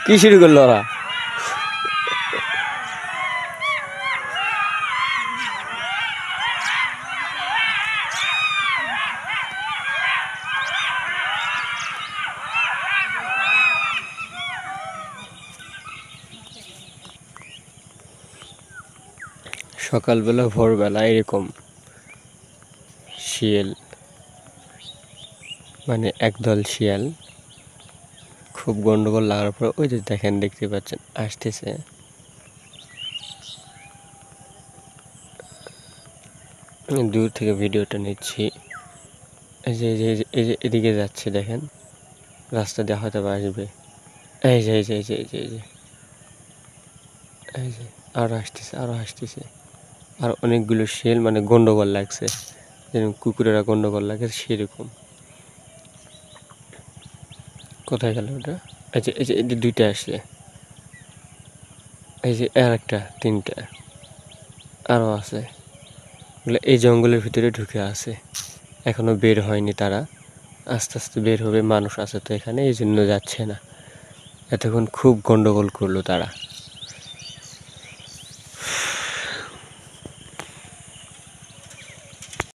কি শুরু করলো ওরা? সকালবেলা ভোরবেলা এরকম শিয়াল, মানে একদল শিয়াল খুব গন্ডগোল লাগার পর ওই যে দেখেন, দেখতে পাচ্ছেন আসতেছে। দূর থেকে ভিডিওটা নিচ্ছি। এই যে এই যে এই যে এদিকে যাচ্ছে, দেখেন রাস্তা দিয়ে হয়তো আসবে। এই যে এই যে এই যে এই যে এই যে এই যে আরো আসতেছে, আরো আসতেছে। আর অনেকগুলো শিয়াল, মানে গন্ডগোল লাগছে, যেরকম কুকুরেরা গন্ডগোল লাগে সেরকম। কোথায় গেল ওটা? এই যে এই যে এই যে দুইটা আসছে, এই যে আর একটা, তিনটা আরও আছে। এগুলো এই জঙ্গলের ভিতরে ঢুকে আছে, এখনো বের হয়নি তারা। আস্তে আস্তে বের হবে, মানুষ আছে তো এখানে, এই জন্য যাচ্ছে না। এতক্ষণ খুব গন্ডগোল করলো তারা।